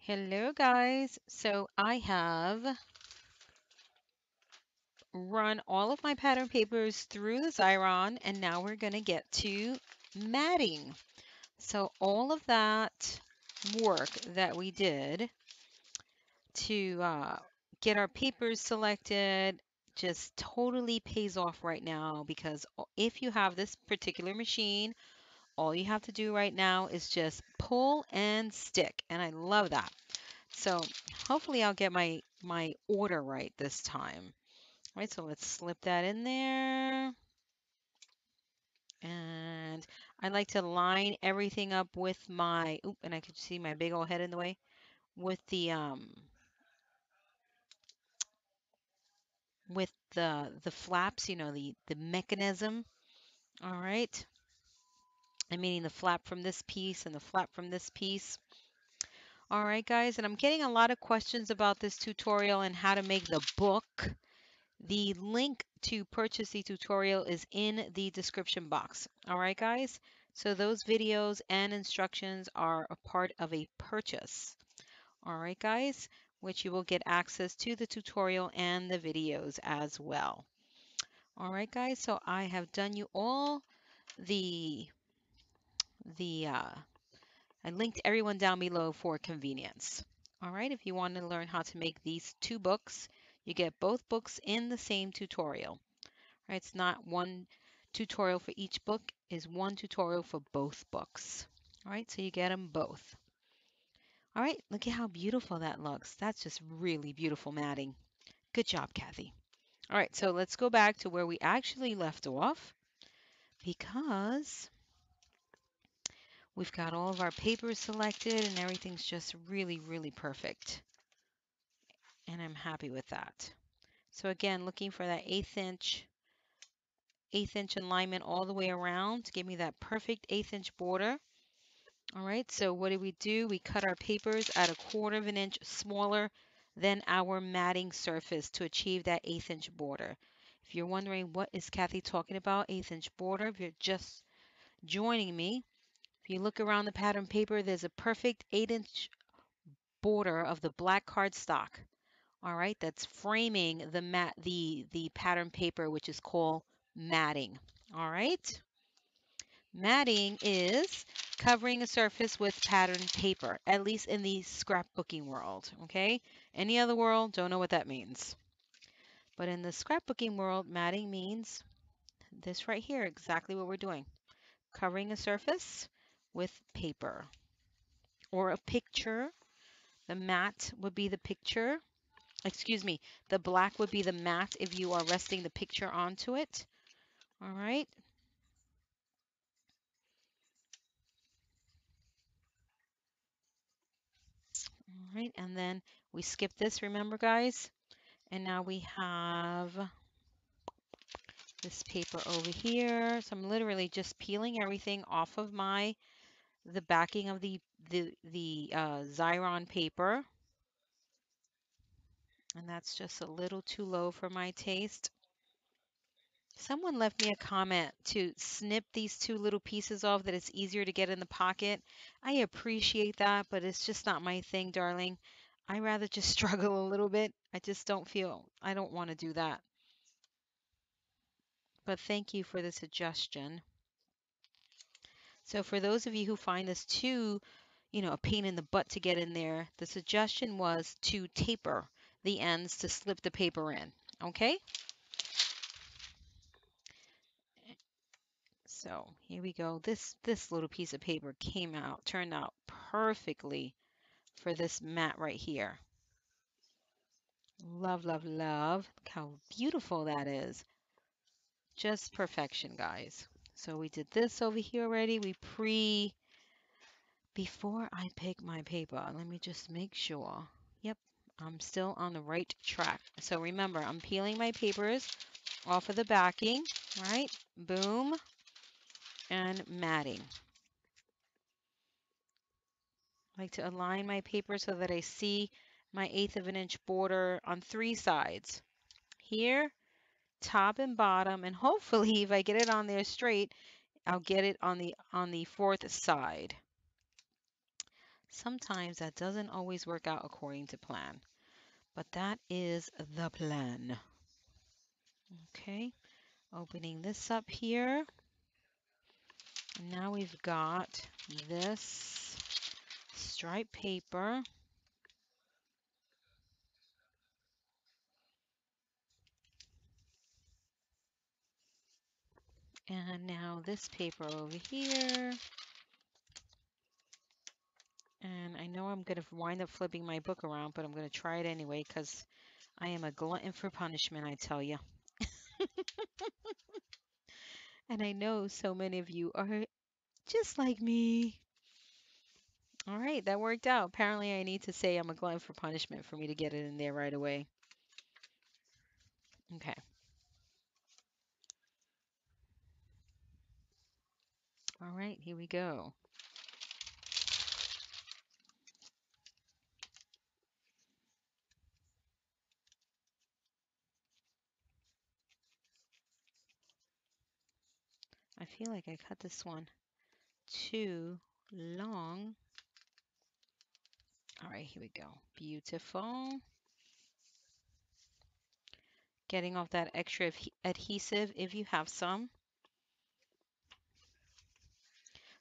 Hello guys. So I have run all of my pattern papers through the Xyron and now we're going to get to matting. So all of that work that we did to get our papers selected just totally pays off right now because if you have this particular machine, all you have to do right now is just pull and stick, and I love that. So hopefully I'll get my order right this time. All right, so let's slip that in there. And I like to line everything up with my, oop, and I can see my big old head in the way, with the flaps, you know, the mechanism. All right. I'm meaning the flap from this piece and the flap from this piece. All right, guys, and I'm getting a lot of questions about this tutorial and how to make the book. The link to purchase the tutorial is in the description box. All right, guys. So those videos and instructions are a part of a purchase. All right, guys, which you will get access to the tutorial and the videos as well. All right, guys. So I have done you all the I linked everyone down below for convenience. All right, if you want to learn how to make these two books, you get both books in the same tutorial. Right, it's not one tutorial for each book, is one tutorial for both books. All right, so you get them both. All right, look at how beautiful that looks. That's just really beautiful matting. Good job, Kathy. All right, so let's go back to where we actually left off because we've got all of our papers selected and everything's just really, really perfect. And I'm happy with that. So again, looking for that eighth inch alignment all the way around to give me that perfect 1/8 inch border. All right, so what do? We cut our papers at 1/4 of an inch smaller than our matting surface to achieve that 1/8 inch border. If you're wondering what is Kathy talking about, 1/8 inch border, if you're just joining me, if you look around the pattern paper, there's a perfect 1/8 inch border of the black cardstock. All right, that's framing the pattern paper, which is called matting. All right. Matting is covering a surface with pattern paper, at least in the scrapbooking world, okay? Any other world, don't know what that means. But in the scrapbooking world, matting means this right here, exactly what we're doing. Covering a surface with paper or a picture. The mat would be the picture. Excuse me, the black would be the mat if you are resting the picture onto it. All right. All right, and then we skip this, remember guys? And now we have this paper over here. So I'm literally just peeling everything off of the backing of the Xyron paper. And that's just a little too low for my taste. Someone left me a comment to snip these two little pieces off that it's easier to get in the pocket. I appreciate that, but it's just not my thing, darling. I rather just struggle a little bit. I just don't feel, I don't want to do that. But thank you for the suggestion. So for those of you who find this too, a pain in the butt to get in there, the suggestion was to taper the ends to slip the paper in. Okay? So here we go. This little piece of paper turned out perfectly for this mat right here. Love, love, love. Look how beautiful that is. Just perfection, guys. So we did this over here already. Before I pick my paper, let me just make sure. Yep, I'm still on the right track. So remember, I'm peeling my papers off of the backing, right? Boom, and matting. I like to align my paper so that I see my 1/8 of an inch border on 3 sides. Here, top and bottom, and hopefully if I get it on there straight, I'll get it on the 4th side. Sometimes that doesn't always work out according to plan, but that is the plan. Okay, opening this up here. And now we've got this striped paper. And now this paper over here. And I know I'm going to wind up flipping my book around, but I'm going to try it anyway because I am a glutton for punishment, I tell you. And I know so many of you are just like me. All right, that worked out. Apparently, I need to say I'm a glutton for punishment for me to get it in there right away. Okay. All right, here we go. I feel like I cut this one too long. All right, here we go. Beautiful. Getting off that extra adhesive if you have some.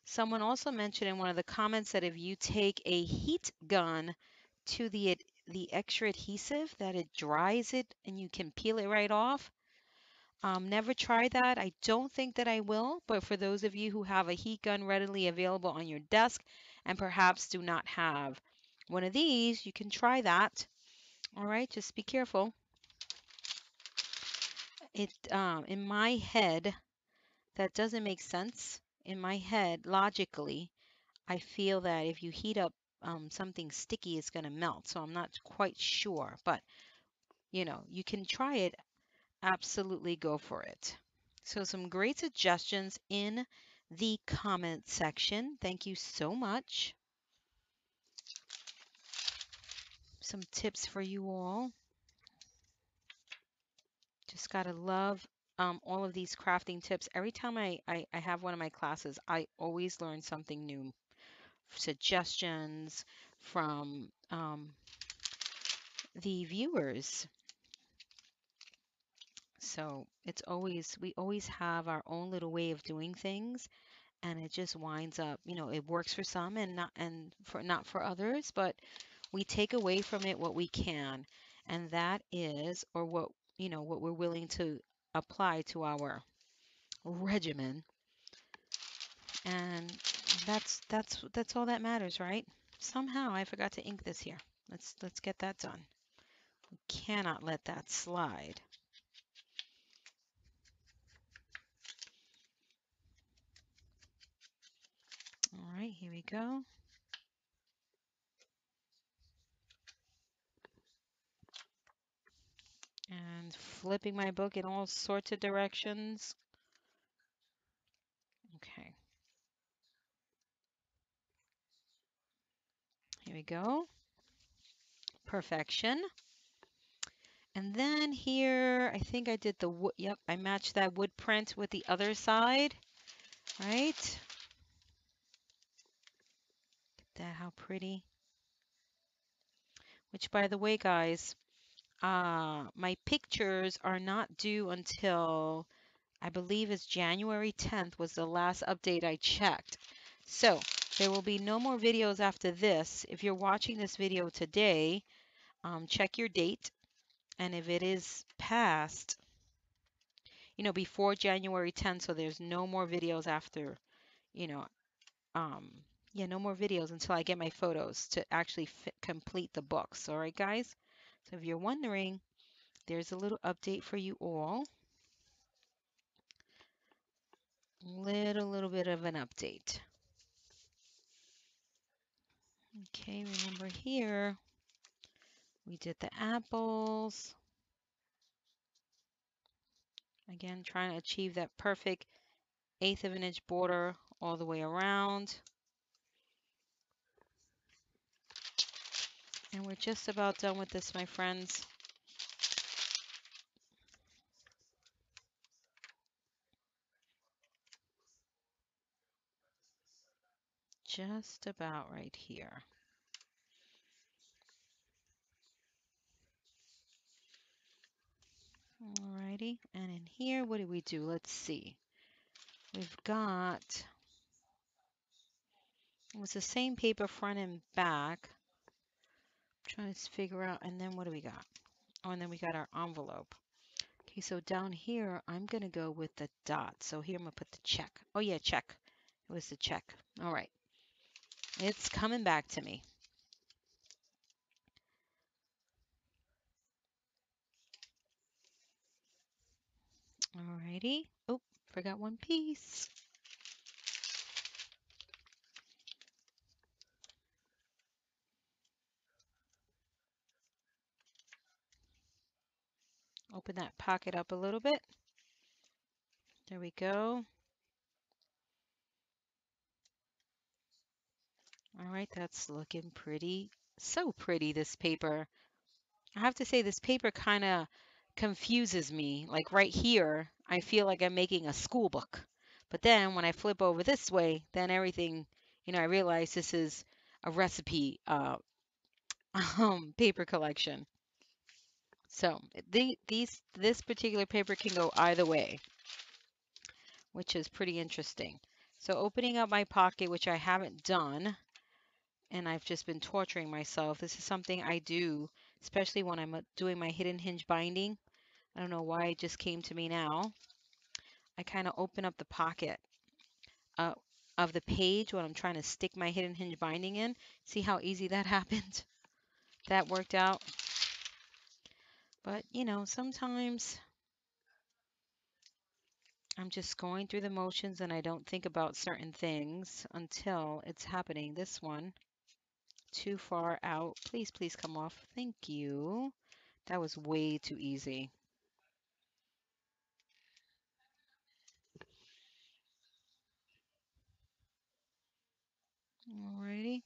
Someone also mentioned in one of the comments that if you take a heat gun to the extra adhesive, that it dries it and you can peel it right off. Never tried that. I don't think that I will, but for those of you who have a heat gun readily available on your desk and perhaps do not have one of these, you can try that. All right, just be careful. In my head, that doesn't make sense. In my head, logically, I feel that if you heat up something sticky, it's going to melt. So I'm not quite sure, but you can try it. Absolutely go for it. So some great suggestions in the comment section. Thank you so much. Some tips for you all. Just gotta love all of these crafting tips. Every time I have one of my classes, I always learn something new. Suggestions from the viewers. So we always have our own little way of doing things, and it just winds up, it works for some and not for others, but we take away from it what we can, and that is, or what we're willing to apply to our regimen, and that's all that matters, right? Somehow I forgot to ink this here. Let's get that done. We cannot let that slide. All right, here we go. And flipping my book in all sorts of directions. Okay. Here we go. Perfection. And then here, I think I did the wood. Yep, I matched that wood print with the other side. Right? That how pretty. Which, by the way, guys, my pictures are not due until I believe it's January 10th was the last update I checked. So there will be no more videos after this. If you're watching this video today, check your date. And if it is past, before January 10th, so there's no more videos after, you know, yeah, no more videos until I get my photos to actually complete the books. All right, guys? So if you're wondering, there's a little update for you all. Little bit of an update. Okay, remember here, we did the apples. Again, trying to achieve that perfect 1/8 of an inch border all the way around. And we're just about done with this, my friends. Just about right here. Alrighty, and in here, what do we do? Let's see. We've got, it was the same paper front and back. I'm trying to figure out, and then what do we got? Oh, and then we got our envelope. Okay, so down here, I'm going to go with the dot. So here I'm going to put the check. Oh yeah, check. It was the check. All right. It's coming back to me. Alrighty. Oh, forgot one piece. Open that pocket up a little bit. There we go. All right, that's looking pretty. So pretty, this paper. I have to say, this paper kind of confuses me. Like right here, I feel like I'm making a school book. But then when I flip over this way, then everything, I realize this is a recipe paper collection. So this particular paper can go either way, which is pretty interesting. So opening up my pocket, which I haven't done, and I've just been torturing myself. This is something I do, especially when I'm doing my hidden hinge binding. I don't know why it just came to me now. I kind of open up the pocket uh, of the page when I'm trying to stick my hidden hinge binding in. See how easy that happened? That worked out. But, sometimes I'm just going through the motions and I don't think about certain things until it's happening. This one, too far out. Please, please come off. Thank you. That was way too easy. Alrighty.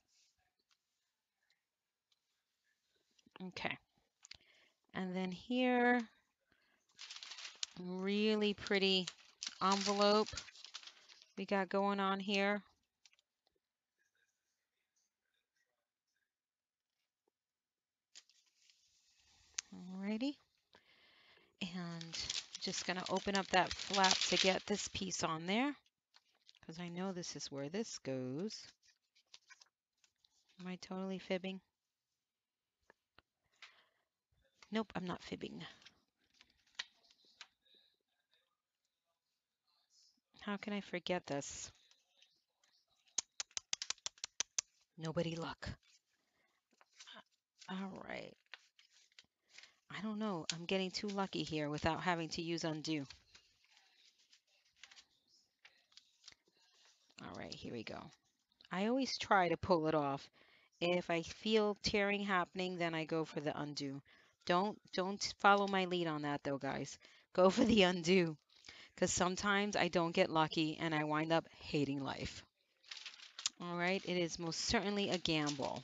Okay. And then here, really pretty envelope we got going on here. Alrighty. And just going to open up that flap to get this piece on there, because I know this is where this goes. Am I totally fibbing? Nope, I'm not fibbing. How can I forget this? Nobody look. All right. I don't know. I'm getting too lucky here without having to use undo. All right, here we go. I always try to pull it off. If I feel tearing happening, then I go for the undo. Don't follow my lead on that though, guys. Go for the undo, because sometimes I don't get lucky and I wind up hating life. All right, it is most certainly a gamble.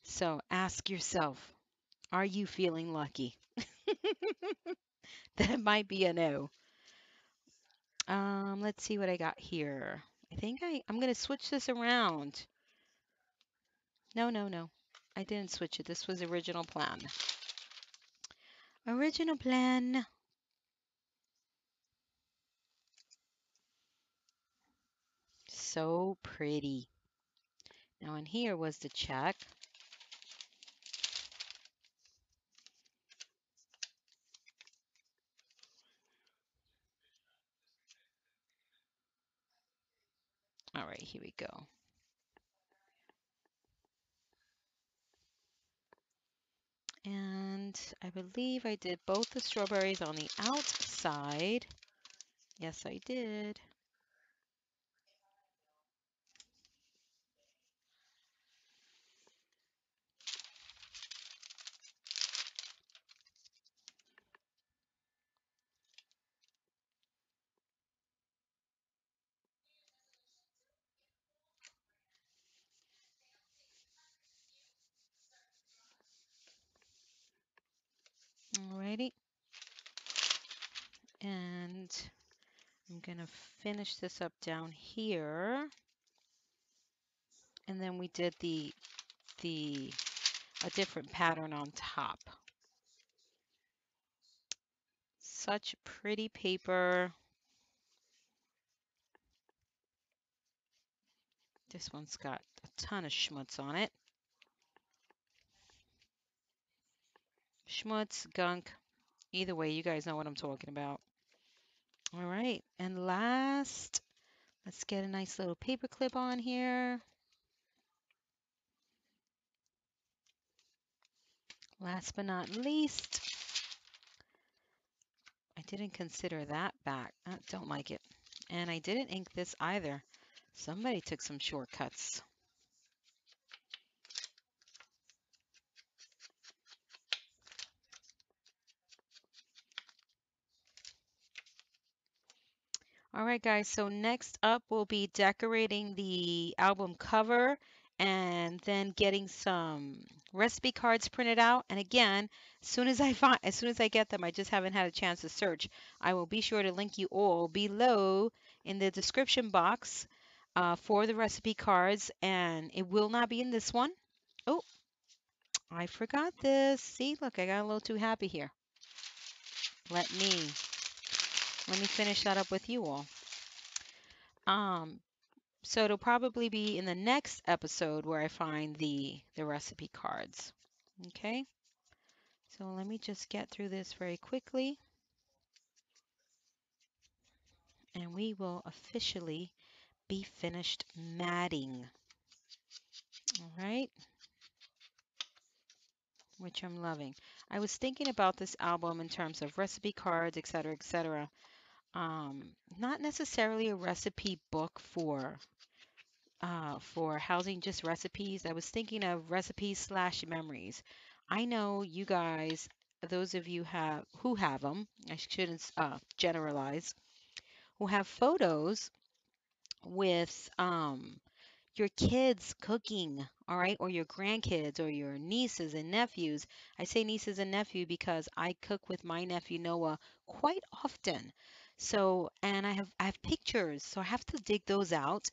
So ask yourself, are you feeling lucky? That might be a no. Let's see what I got here. I think I'm gonna switch this around. No, no, no. I didn't switch it. This was original plan. Original plan. So pretty. Now in here was the check. All right, here we go. And I believe I did both the strawberries on the outside. Yes, I did. Alrighty. And I'm gonna finish this up down here. And then we did a different pattern on top. Such pretty paper. This one's got a ton of schmutz on it. Schmutz, gunk, either way, you guys know what I'm talking about. All right, and last, let's get a nice little paper clip on here. Last but not least, I didn't consider that back. I don't like it. And I didn't ink this either. Somebody took some shortcuts. All right, guys, so next up we'll be decorating the album cover and then getting some recipe cards printed out. And again, as soon as I get them, I just haven't had a chance to search. I will be sure to link you all below in the description box for the recipe cards, and it will not be in this one. Oh, I forgot this. See, look, I got a little too happy here. Let me finish that up with you all. So it'll probably be in the next episode where I find the recipe cards. Okay, so let me just get through this very quickly, and we will officially be finished matting. All right, which I'm loving. I was thinking about this album in terms of recipe cards, etc., etc. Not necessarily a recipe book for housing just recipes. I was thinking of recipes slash memories. I know you guys, those of you who have them, I shouldn't generalize, who have photos with your kids cooking, all right, or your grandkids or your nieces and nephews. I say nieces and nephew because I cook with my nephew Noah quite often. So, and I have pictures, so I have to dig those out,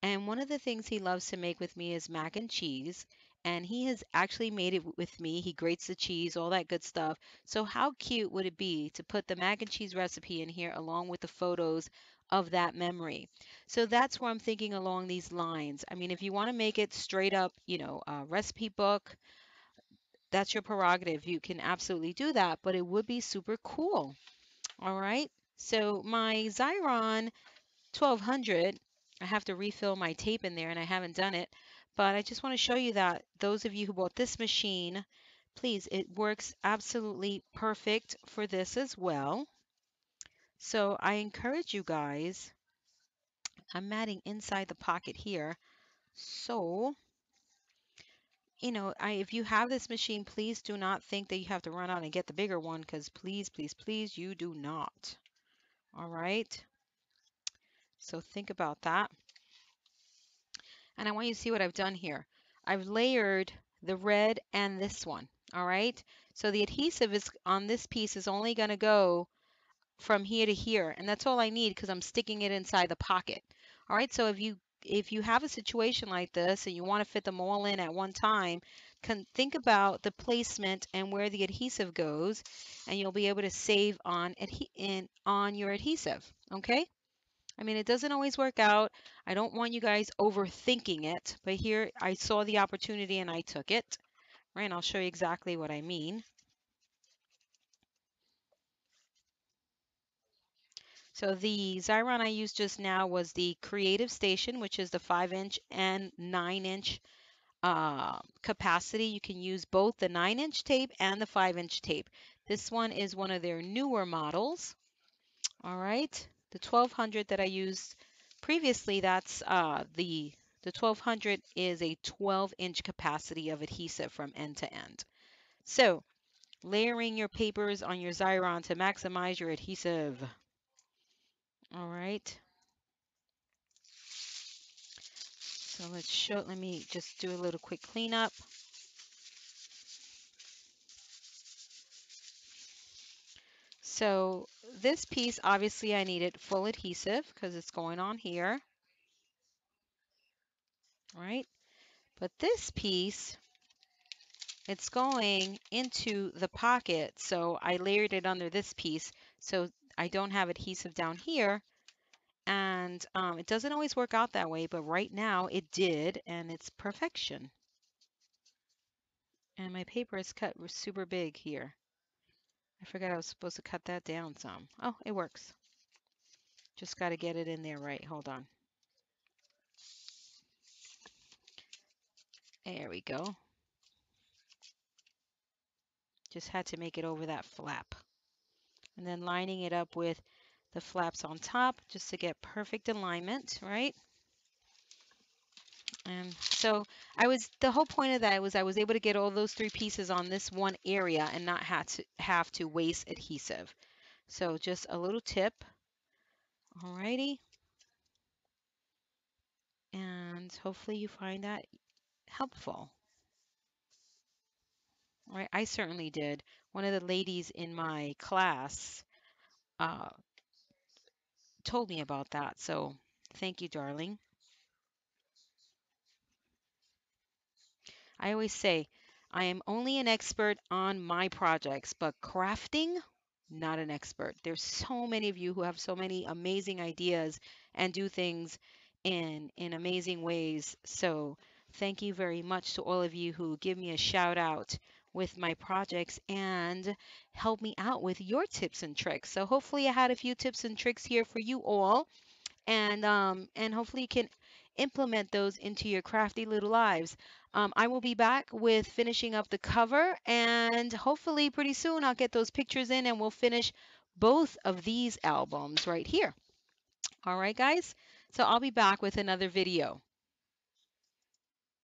and one of the things he loves to make with me is mac and cheese. And he has actually made it with me. He grates the cheese, all that good stuff. So how cute would it be to put the mac and cheese recipe in here along with the photos of that memory? So that's where I'm thinking along these lines. I mean, if you want to make it straight up, a recipe book, that's your prerogative. You can absolutely do that, but it would be super cool. All right. So my Xyron 1200, I have to refill my tape in there and I haven't done it, but I just want to show you that those of you who bought this machine, please, it works absolutely perfect for this as well. So I encourage you guys, I'm matting inside the pocket here. So, if you have this machine, please do not think that you have to run out and get the bigger one, because please, please, please, you do not. All right. So think about that. And I want you to see what I've done here. I've layered the red and this one, all right? So the adhesive is on this piece is only going to go from here to here, and that's all I need because I'm sticking it inside the pocket. All right, so if you have a situation like this and you want to fit them all in at one time, think about the placement and where the adhesive goes, and you'll be able to save on your adhesive, okay? I mean, it doesn't always work out. I don't want you guys overthinking it, but here I saw the opportunity and I took it, right? And I'll show you exactly what I mean. So the Xyron I used just now was the Creative Station, which is the 5-inch and 9-inch capacity. You can use both the 9-inch tape and the 5-inch tape. This one is one of their newer models. All right, the 1200 that I used previously, that's the 1200 is a 12-inch capacity of adhesive from end to end. So layering your papers on your Xyron to maximize your adhesive. All right. So let me just do a little quick cleanup. So this piece, obviously I needed full adhesive because it's going on here. All right. But this piece, it's going into the pocket, so I layered it under this piece So I don't have adhesive down here, and it doesn't always work out that way, but right now it did, and it's perfection. And my paper is cut super big here. I forgot I was supposed to cut that down some. Oh, it works. Just got to get it in there right. Hold on. There we go. Just had to make it over that flap. And then lining it up with the flaps on top just to get perfect alignment, right? And so the whole point of that was I was able to get all those 3 pieces on this one area and not have to waste adhesive. So just a little tip. Alrighty. And hopefully you find that helpful. Right, I certainly did. One of the ladies in my class uh, told me about that. So thank you, darling. I always say I am only an expert on my projects, but crafting, not an expert. There's so many of you who have so many amazing ideas and do things in amazing ways. So thank you very much to all of you who give me a shout out with my projects and help me out with your tips and tricks. So hopefully I had a few tips and tricks here for you all, and hopefully you can implement those into your crafty little lives. I will be back with finishing up the cover, and hopefully pretty soon I'll get those pictures in and we'll finish both of these albums right here. All right, guys. So I'll be back with another video.